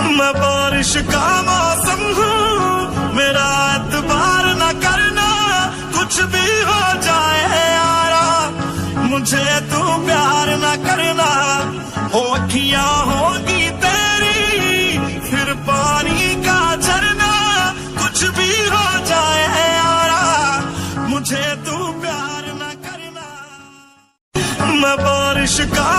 मैं बारिश का मौसम हूँ, मेरा एतबार न करना, कुछ भी हो जाए यारा, मुझे तू प्यार न करना। हो अखियाँ होगी तेरी, फिर पानी का झरना, कुछ भी हो जाए यारा, मुझे तू प्यार न करना। मैं बारिश का